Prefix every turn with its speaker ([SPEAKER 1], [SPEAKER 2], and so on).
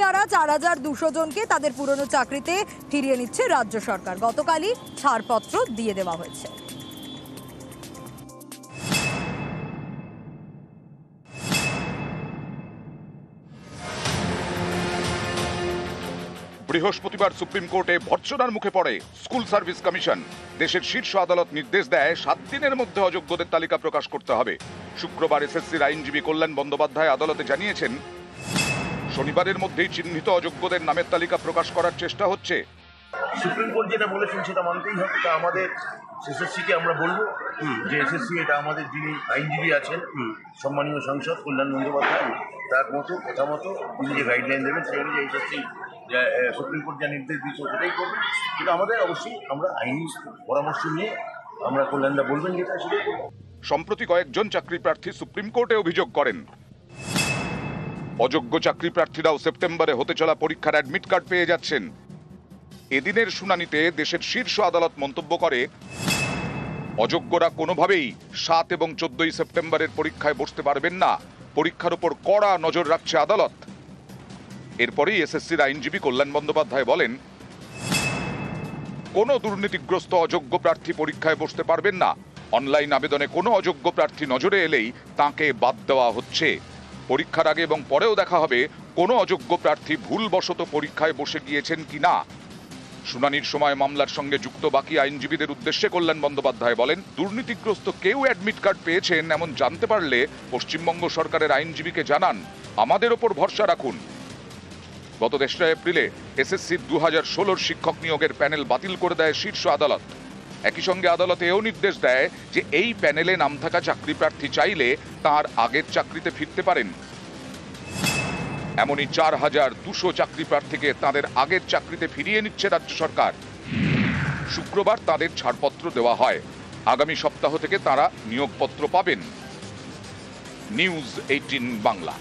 [SPEAKER 1] ছাড়া 4200 জনকে তাদের পুরনো চাকরিতে ফিরিয়ে নিচ্ছে রাজ্য সরকার। গতকালই ছাড়পত্র দিয়ে দেওয়া হয়েছে।
[SPEAKER 2] বৃহস্পতিবার সুপ্রিম কোর্টে ভর্ৎসনার মুখে পড়ে স্কুল সার্ভিস কমিশন। দেশের শীর্ষ আদালত নির্দেশ দেয় 7 দিনের মধ্যে অযোগ্যদের তালিকা প্রকাশ করতে হবে। শুক্রবার এসএসসির আইনজীবী কল্যাণ বন্দ্যোপাধ্যায় আদালতে জানিয়েছেন, শনিবারের মধ্যেই চিহ্নিত অযোগ্যদের নামের তালিকা প্রকাশ করার চেষ্টা হচ্ছে।
[SPEAKER 3] সুপ্রিম কোর্ট যেটা বলেছেন সেটা মানতেই হবে। তা আমাদের এসএসসিকে আমরা বলবো যে এসএসসি এটা আমাদের যিনি আইনজীবী আছেন সম্মানীয় সাংসদ কল্যাণ বন্দ্যোপাধ্যায়, তার মতো কথা মতো তিনি যে গাইডলাইন দেবেন সেই অনুযায়ী এসএসসি সুপ্রিম কোর্ট যা নির্দেশ দিচ্ছে সেটাই করবেন। কিন্তু আমাদের অবশ্যই আমরা আইনি পরামর্শ নিয়ে আমরা কল্যাণদা বলবেন যেটা সেটাই করবো।
[SPEAKER 2] সম্প্রতি কয়েকজন চাকরি প্রার্থী সুপ্রিম কোর্টে অভিযোগ করেন, অযোগ্য চাকরি প্রার্থীরাও সেপ্টেম্বরে হতে চলা পরীক্ষার অ্যাডমিট কার্ড পেয়ে যাচ্ছেন। এদিনের শুনানিতে দেশের শীর্ষ আদালত মন্তব্য করে, অযোগ্যরা কোনোভাবেই 7 এবং 14 সেপ্টেম্বরের পরীক্ষায় বসতে পারবেন না। পরীক্ষার উপর কড়া নজর রাখছে আদালত। এরপরেই এসএসসির আইনজীবী কল্যাণ বন্দ্যোপাধ্যায় বলেন, কোনো দুর্নীতিগ্রস্ত অযোগ্য প্রার্থী পরীক্ষায় বসতে পারবেন না। অনলাইন আবেদনে কোনো অযোগ্য প্রার্থী নজরে এলেই তাকে বাদ দেওয়া হচ্ছে। পরীক্ষার আগে এবং পরেও দেখা হবে কোনো অযোগ্য প্রার্থী ভুলবশত পরীক্ষায় বসে গিয়েছেন কিনা। শুনানির সময় মামলার সঙ্গে যুক্ত বাকি আইনজীবীদের উদ্দেশ্যে কল্যাণ বন্দ্যোপাধ্যায় বলেন, দুর্নীতিগ্রস্ত কেউ অ্যাডমিট কার্ড পেয়েছেন এমন জানতে পারলে পশ্চিমবঙ্গ সরকারের আইনজীবীকে জানান, আমাদের ওপর ভরসা রাখুন। গত 2 এপ্রিলে এসএসসির 2016 শিক্ষক নিয়োগের প্যানেল বাতিল করে দেয় শীর্ষ আদালত। একই সঙ্গে আদালত এও নির্দেশ দেয় যে এই প্যানেলে নাম থাকা চাকরি প্রার্থী চাইলে তার আগের চাকরিতে ফিরতে পারেন। এমনই 4200 চাকরি প্রার্থীকে তাদের আগের চাকরিতে ফিরিয়ে নিচ্ছে রাজ্য সরকার। শুক্রবার তাদের ছাড়পত্র দেওয়া হয়। আগামী সপ্তাহ থেকে তারা নিয়োগপত্র পাবেন। নিউজ 18 বাংলা।